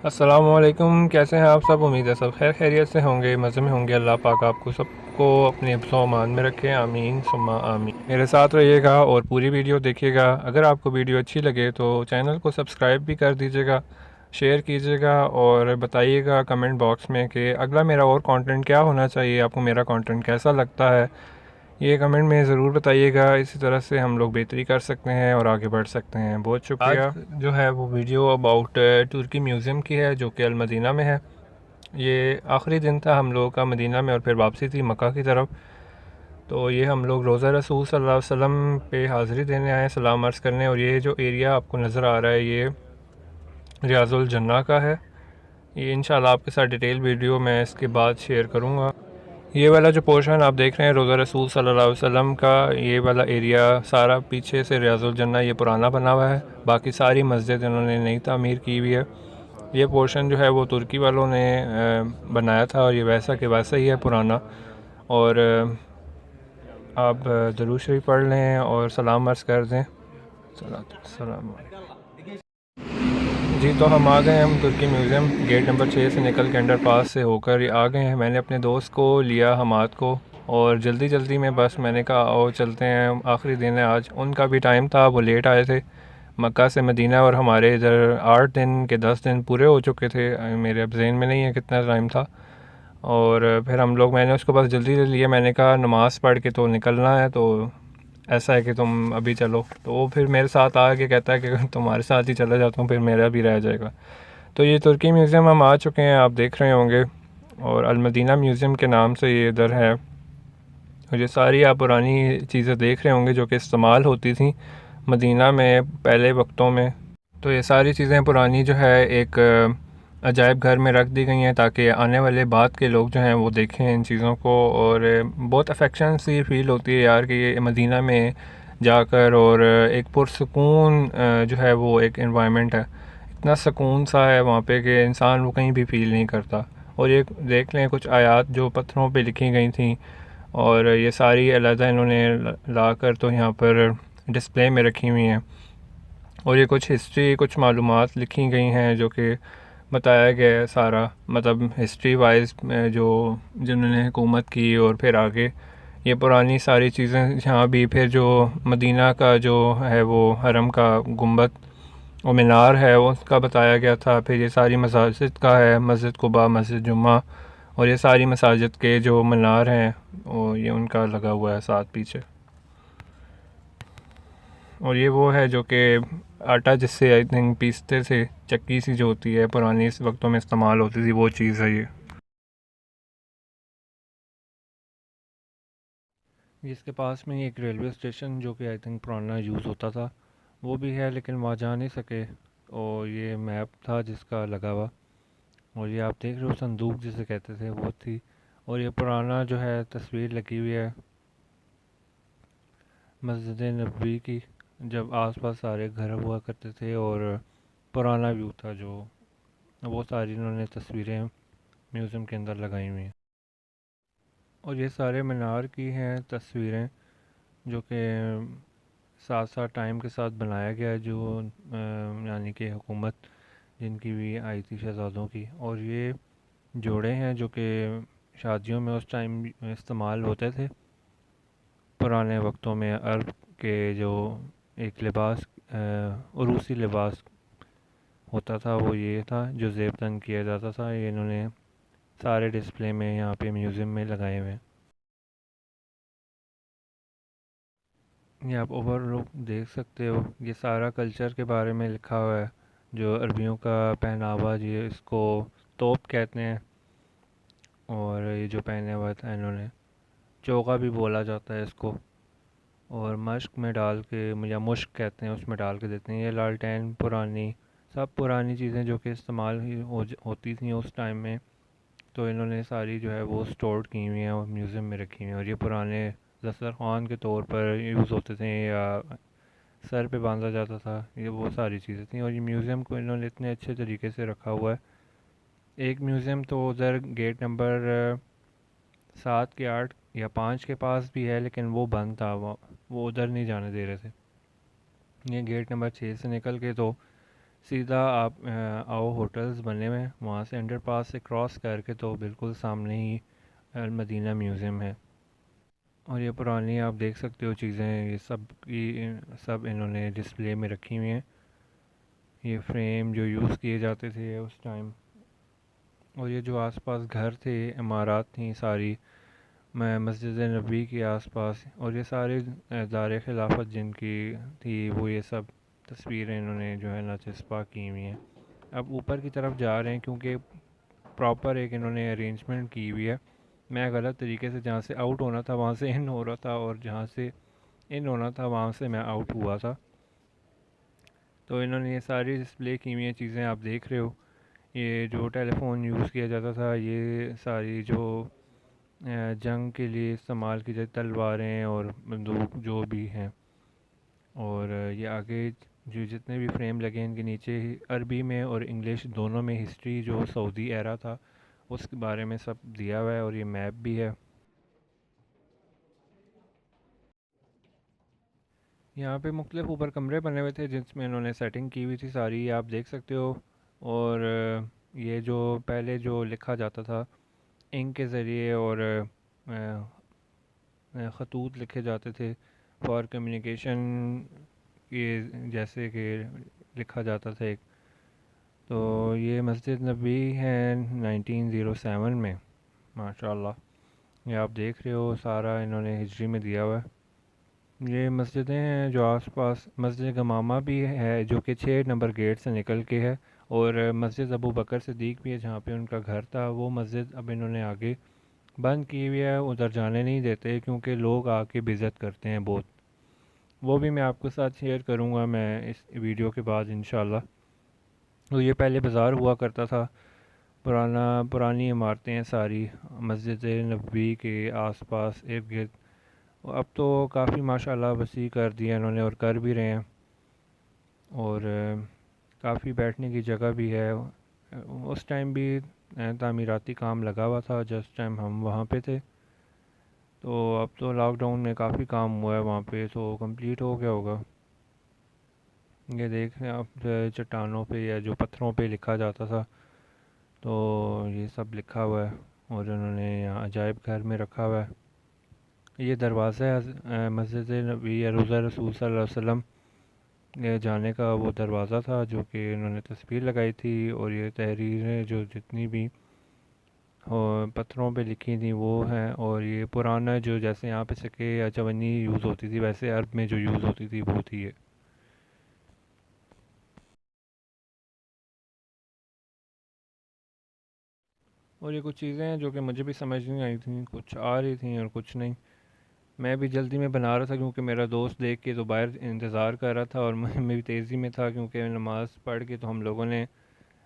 अस्सलामुअलैकुम। कैसे हैं आप सब? उम्मीद है सब खैर खैरियत से होंगे, मज़े में होंगे। अल्लाह पाक आपको सबको अपने हिफ्ज़ व अमान में रखे, आमीन सुम्मा आमीन। मेरे साथ रहिएगा और पूरी वीडियो देखिएगा। अगर आपको वीडियो अच्छी लगे तो चैनल को सब्सक्राइब भी कर दीजिएगा, शेयर कीजिएगा और बताइएगा कमेंट बॉक्स में कि अगला मेरा और कंटेंट क्या होना चाहिए, आपको मेरा कंटेंट कैसा लगता है। ये कमेंट में ज़रूर बताइएगा। इसी तरह से हम लोग बेहतरी कर सकते हैं और आगे बढ़ सकते हैं। बहुत शुक्रिया। आज जो है वो वीडियो अबाउट तुर्की म्यूज़ियम की है जो कि अल मदीना में है। ये आखिरी दिन था हम लोगों का मदीना में और फिर वापसी थी मक्का की तरफ। तो ये हम लोग रोज़ा रसूल सल्लल्लाहु अलैहि वसल्लम पे हाज़िरी देने आए, सलाम अर्ज़ करने। और ये जो एरिया आपको नज़र आ रहा है ये रियाजुल जन्ना का है। ये इंशाल्लाह आपके साथ डिटेल वीडियो मैं इसके बाद शेयर करूँगा। ये वाला जो पोर्शन आप देख रहे हैं रोज़ा रसूल सल्लल्लाहु अलैहि वसल्लम का, ये वाला एरिया सारा पीछे से रियाजुल जन्ना ये पुराना बना हुआ है। बाकी सारी मस्जिद इन्होंने नई तामीर की हुई है। ये पोर्शन जो है वो तुर्की वालों ने बनाया था और ये वैसा के वैसा ही है पुराना। और आप दरूद शरीफ पढ़ लें और सलाम अर्ज़ कर दें। सलाम। जी तो हम आ गए हम तुर्की म्यूज़ियम, गेट नंबर 6 से निकल के अंडर पास से होकर ये आ गए हैं। मैंने अपने दोस्त को लिया, हमाद को, और जल्दी जल्दी में बस मैंने कहा आओ चलते हैं, आखिरी दिन है आज। उनका भी टाइम था, वो लेट आए थे मक्का से मदीना, और हमारे इधर 8 दिन के 10 दिन पूरे हो चुके थे। मेरे अब जहन में नहीं है कितना टाइम था। और फिर हम लोग, मैंने उसको बस जल्दी ले लिया। मैंने कहा नमाज़ पढ़ के तो निकलना है, तो ऐसा है कि तुम अभी चलो। तो वो फिर मेरे साथ आके कहता है कि तुम्हारे साथ ही चला जाता हूँ, फिर मेरा भी रह जाएगा। तो ये तुर्की म्यूज़ियम हम आ चुके हैं, आप देख रहे होंगे, और अल मदीना म्यूज़ियम के नाम से ये इधर है। और ये सारी आप पुरानी चीज़ें देख रहे होंगे जो कि इस्तेमाल होती थी मदीना में पहले वक्तों में। तो ये सारी चीज़ें पुरानी जो है एक अजायब घर में रख दी गई हैं ताकि आने वाले बाद के लोग जो हैं वो देखें इन चीज़ों को। और बहुत अफेक्शन सी फील होती है यार कि ये मदीना में जाकर, और एक पुरसकून जो है वो एक इन्वायरमेंट है, इतना सुकून सा है वहाँ पे कि इंसान वो कहीं भी फील नहीं करता। और ये देख लें कुछ आयात जो पत्थरों पे लिखी गई थी, और ये सारी अलहदा इन्होंने ला कर तो यहाँ पर डिस्प्ले में रखी हुई हैं। और ये कुछ हिस्ट्री, कुछ मालूमात लिखी गई हैं जो कि बताया गया है सारा, मतलब हिस्ट्री वाइज जो जिन्होंने हुकूमत की। और फिर आगे ये पुरानी सारी चीज़ें यहाँ भी, फिर जो मदीना का जो है वो हरम का गुंबद और मीनार है उसका बताया गया था। फिर ये सारी मसाजिद का है, मस्जिद कुबा, मस्जिद जुम्मा, और ये सारी मसाजिद के जो मीनार हैं वो ये उनका लगा हुआ है साथ पीछे। और ये वो है जो कि आटा जिससे आई थिंक पीसते थे, चक्की सी जो होती है पुरानी इस वक्तों में इस्तेमाल होती थी, वो चीज़ है ये। इसके पास में ही एक रेलवे स्टेशन जो कि आई थिंक पुराना यूज़ होता था वो भी है, लेकिन वहाँ जा नहीं सके। और ये मैप था जिसका लगा हुआ, और ये आप देख रहे हो संदूक जिसे कहते थे वो थी। और ये पुराना जो है तस्वीर लगी हुई है मस्जिद नबवी की, जब आसपास सारे घर हुआ करते थे और पुराना व्यू था जो, वो सारी इन्होंने तस्वीरें म्यूज़ियम के अंदर लगाई हुई हैं। और ये सारे मीनार की हैं तस्वीरें जो कि साथ साथ टाइम के साथ बनाया गया है, जो यानी कि हुकूमत जिनकी भी आई थी शहज़ादों की। और ये जोड़े हैं जो कि शादियों में उस टाइम इस्तेमाल होते थे पुराने वक्तों में। अरब के जो एक लिबास, उरूसी लिबास होता था वो ये था जो ज़ेब तंग किया जाता था। ये इन्होंने सारे डिस्प्ले में यहाँ पे म्यूज़ियम में लगाए हुए हैं। ये आप ओवरलुक देख सकते हो, ये सारा कल्चर के बारे में लिखा हुआ है। जो अरबियों का पहनावा, ये इसको तोप कहते हैं। और ये जो पहने हुआ था इन्होंने, चोगा भी बोला जाता है इसको। और मश्क में डाल के, या मुश्क कहते हैं, उसमें डाल के देते हैं। ये लालटेन पुरानी, सब पुरानी चीज़ें जो कि इस्तेमाल ही होती थी उस टाइम में, तो इन्होंने सारी जो है वो स्टोर की हुई हैं और म्यूज़ियम में रखी हुई हैं। और ये पुराने दस्तरखान के तौर पर यूज़ होते थे या सर पे बांधा जाता था, ये वो सारी चीज़ें थी। और ये म्यूज़ियम को इन्होंने इतने अच्छे तरीके से रखा हुआ है। एक म्यूज़ियम तो उधर गेट नंबर 7 के 8 या 5 के पास भी है, लेकिन वो बंद था, वो उधर नहीं जाने दे रहे थे। ये गेट नंबर 6 से निकल के तो सीधा आप आओ, होटल्स बने हुए हैं वहाँ से अंडर पास से क्रॉस करके तो बिल्कुल सामने ही अल मदीना म्यूज़ियम है। और ये पुरानी आप देख सकते हो चीज़ें, ये सब की सब इन्होंने डिस्प्ले में रखी हुई हैं। ये फ्रेम जो यूज़ किए जाते थे उस टाइम। और ये जो आसपास घर थे, इमारत थी सारी मस्जिद नबी के आसपास, और ये सारे दार खिलाफत जिनकी थी वो ये सब तस्वीरें इन्होंने जो है ना चस्पा की हुई हैं। अब ऊपर की तरफ जा रहे हैं क्योंकि प्रॉपर एक इन्होंने अरेंजमेंट की हुई है। मैं गलत तरीके से जहाँ से आउट होना था वहाँ से इन हो रहा था, और जहाँ से इन होना था वहाँ से मैं आउट हुआ था। तो इन्होंने ये सारी डिस्प्ले की हुई चीज़ें आप देख रहे हो। ये जो टेलीफोन यूज़ किया जाता था, ये सारी जो जंग के लिए इस्तेमाल की जाती तलवारें और बंदूक जो भी हैं। और ये आगे जो जितने भी फ्रेम लगे हैं इनके नीचे अरबी में और इंग्लिश दोनों में हिस्ट्री जो सऊदी एरा था उसके बारे में सब दिया हुआ है, और ये मैप भी है। यहाँ पे मुख्तलिफ ऊपर कमरे बने हुए थे जिसमें इन्होंने सेटिंग की हुई थी सारी, आप देख सकते हो। और ये जो पहले जो लिखा जाता था इंक के ज़रिए, और ख़तूत लिखे जाते थे फॉर कम्युनिकेशन, ये जैसे कि लिखा जाता था एक। तो ये मस्जिद नबी है 1907 में, माशाल्लाह। ये आप देख रहे हो सारा इन्होंने हिस्ट्री में दिया हुआ है। ये मस्जिदें हैं जो आसपास, मस्जिद गमामा भी है जो कि 6 नंबर गेट से निकल के है। और मस्जिद अबू बकर सिद्दीक भी है जहाँ पे उनका घर था। वो मस्जिद अब इन्होंने आगे बंद की हुई है, उधर जाने नहीं देते क्योंकि लोग आके विज़िट करते हैं बहुत। वो भी मैं आपके साथ शेयर करूँगा मैं इस वीडियो के बाद इंशाल्लाह। तो ये पहले बाज़ार हुआ करता था, पुरानी इमारतें हैं सारी मस्जिद नबी के आसपास इर्द गिर्द। अब तो काफ़ी माशाल्लाह वसी कर दिया इन्होंने और कर भी रहे हैं। और काफ़ी बैठने की जगह भी है। उस टाइम भी तामीराती काम लगा हुआ था जिस टाइम हम वहाँ पे थे। तो अब तो लॉकडाउन में काफ़ी काम हुआ है वहाँ पे, तो कंप्लीट हो गया होगा। ये देख रहे हैं आप, चट्टानों पे या जो पत्थरों पे लिखा जाता था, तो ये सब लिखा हुआ है। और उन्होंने यहाँ अजायब घर में रखा हुआ है। ये दरवाज़ा है मस्जिद नबी या रोज़ा रसूल सल्लल्लाहु अलैहि वसल्लम ये जाने का वो दरवाज़ा था जो कि इन्होंने तस्वीर लगाई थी। और ये तहरीरें जो जितनी भी पत्थरों पे लिखी थी वो हैं। और ये पुराना जो जैसे यहाँ पे सिक्के या चवन्नी यूज़ होती थी वैसे अरब में जो यूज़ होती थी वो थी ये। और ये कुछ चीज़ें हैं जो कि मुझे भी समझ नहीं आई थी, कुछ आ रही थी और कुछ नहीं। मैं भी जल्दी में बना रहा था क्योंकि मेरा दोस्त देख के तो बाहर इंतज़ार कर रहा था, और मैं भी तेज़ी में था क्योंकि नमाज़ पढ़ के तो हम लोगों ने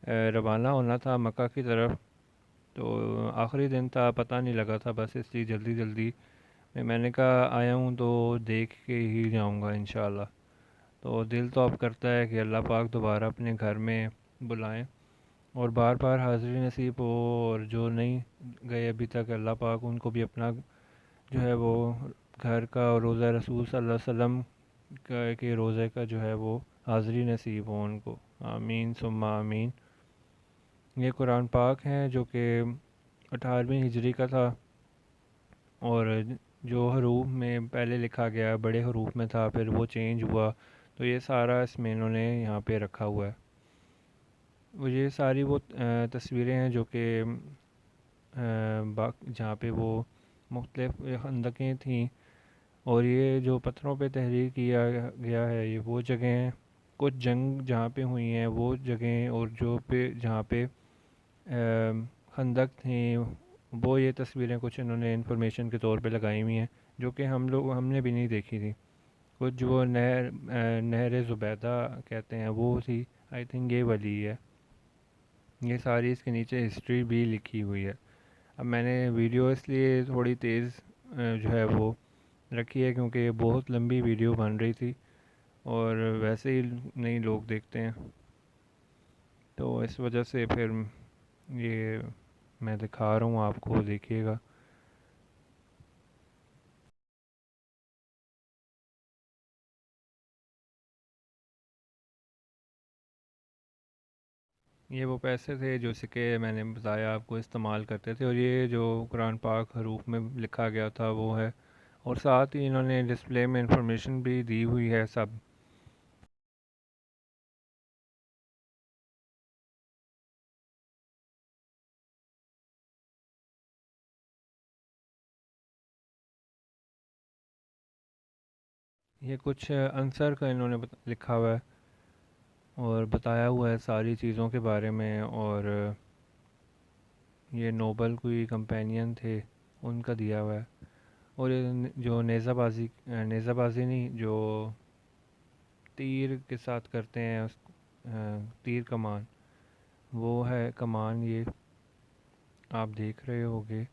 रवाना होना था मक्का की तरफ। तो आखिरी दिन था, पता नहीं लगा था, बस इसलिए जल्दी जल्दी मैंने कहा आया हूँ तो देख के ही जाऊँगा इंशाल्लाह। तो दिल तो अब करता है कि अल्लाह पाक दोबारा अपने घर में बुलाएं और बार बार हाज़िरी नसीब हो। और जो नहीं गए अभी तक, अल्लाह पाक उनको भी अपना जो है वो घर का और रोज़ा रसूल सल्लल्लाहु अलैहि वसल्लम के रोज़े का जो है वो हाज़िरी नसीब हो उनको। आमीन सुम्मा आमीन। ये कुरान पाक है जो कि 18वीं हिजरी का था। और जो हरूफ में पहले लिखा गया बड़े हरूफ में था, फिर वो चेंज हुआ, तो ये सारा इसमें इन्होंने यहाँ पे रखा हुआ है। वो ये सारी वो तस्वीरें हैं जो कि जहाँ पे वो मुख्तलिफ खंदकें थीं। और ये जो पत्थरों पे तहरीर किया गया है ये वो जगह हैं, कुछ जंग जहाँ पे हुई हैं वो जगह, और जो पे जहाँ पे खंदक थी वो ये तस्वीरें कुछ इन्होंने इंफॉर्मेशन के तौर पे लगाई हुई हैं जो कि हमने भी नहीं देखी थी। कुछ जो नहर ज़ुबैदा कहते हैं वो थी, आई थिंक ये वाली है। ये सारी इसके नीचे हिस्ट्री भी लिखी हुई है। अब मैंने वीडियो इसलिए थोड़ी तेज़ जो है वो रखी है क्योंकि ये बहुत लंबी वीडियो बन रही थी, और वैसे ही नहीं लोग देखते हैं, तो इस वजह से फिर ये मैं दिखा रहा हूँ आपको, देखिएगा। ये वो पैसे थे जो सिक्के मैंने बताया आपको इस्तेमाल करते थे, और ये जो कुरान पाक हरूफ में लिखा गया था वो है, और साथ ही इन्होंने डिस्प्ले में इंफॉर्मेशन भी दी हुई है सब। ये कुछ आंसर का इन्होंने लिखा हुआ है और बताया हुआ है सारी चीज़ों के बारे में, और ये नोबल कोई कंपेनियन थे उनका दिया हुआ है। और ये जो नेज़ाबाजी नहीं, जो तीर के साथ करते हैं तीर कमान, वो है कमान, ये आप देख रहे होगे।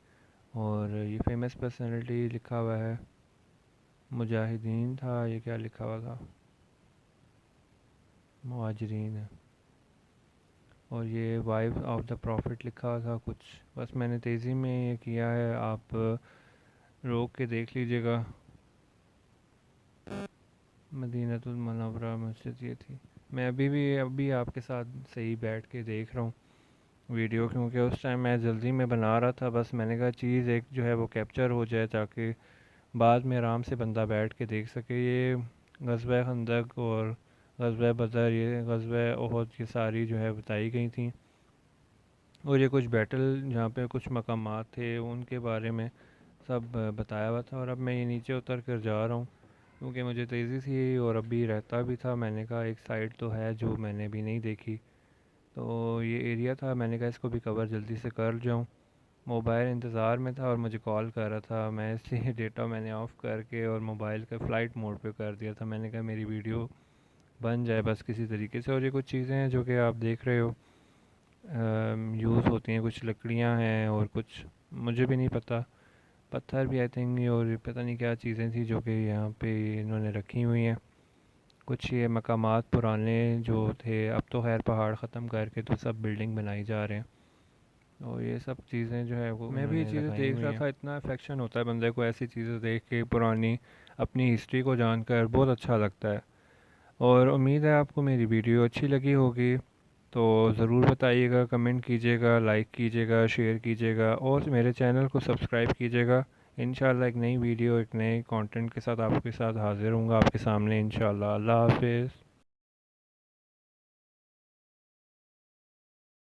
और ये फेमस पर्सनालिटी लिखा हुआ है, मुजाहिदीन था, ये क्या लिखा हुआ था, मुहाजिरीन है। और ये वाइफ ऑफ द प्रॉफिट लिखा हुआ था कुछ। बस मैंने तेज़ी में ये किया है, आप रोक के देख लीजिएगा। मदीनतुल मुनव्वरा मस्जिद ये थी। मैं अभी आपके साथ सही बैठ के देख रहा हूँ वीडियो, क्योंकि उस टाइम मैं जल्दी में बना रहा था। बस मैंने कहा चीज़ एक जो है वो कैप्चर हो जाए ताकि बाद में आराम से बंदा बैठ के देख सके। ये ग़ज़वा खंदक और ग़ज़वा बदर, ये ग़ज़वा ओहद, ये सारी जो है बताई गई थी। और ये कुछ बैटल जहाँ पे कुछ मकामात थे उनके बारे में सब बताया हुआ था। और अब मैं ये नीचे उतर कर जा रहा हूँ क्योंकि मुझे तेज़ी थी और अभी रहता भी था। मैंने कहा एक साइड तो है जो मैंने भी नहीं देखी, तो ये एरिया था, मैंने कहा इसको भी कवर जल्दी से कर जाऊँ। मोबाइल इंतज़ार में था और मुझे कॉल कर रहा था, मैं इसलिए डेटा मैंने ऑफ़ करके और मोबाइल का फ़्लाइट मोड पे कर दिया था। मैंने कहा मेरी वीडियो बन जाए बस किसी तरीके से। और ये कुछ चीज़ें हैं जो कि आप देख रहे हो यूज़ होती हैं, कुछ लकड़ियाँ हैं और कुछ मुझे भी नहीं पता, पत्थर भी आई थिंक, और पता नहीं क्या चीज़ें थी जो कि यहाँ पे इन्होंने रखी हुई हैं। कुछ ये मकामात पुराने जो थे, अब तो खैर पहाड़ ख़त्म करके तो सब बिल्डिंग बनाई जा रहे हैं, और ये सब चीज़ें जो है वो मैं भी ये उन्होंने चीज़ें लगाई देख हुई रहा हैं। था। इतना अफेक्शन होता है बंदे को ऐसी चीज़ें देख के, पुरानी अपनी हिस्ट्री को जानकर बहुत अच्छा लगता है। और उम्मीद है आपको मेरी वीडियो अच्छी लगी होगी, तो ज़रूर बताइएगा, कमेंट कीजिएगा, लाइक कीजिएगा, शेयर कीजिएगा और मेरे चैनल को सब्सक्राइब कीजिएगा। इंशाल्लाह एक नई वीडियो एक नए कंटेंट के साथ आपके साथ हाज़िर हूँगा आपके सामने इंशाल्लाह। अल्लाह हाफ़िज़।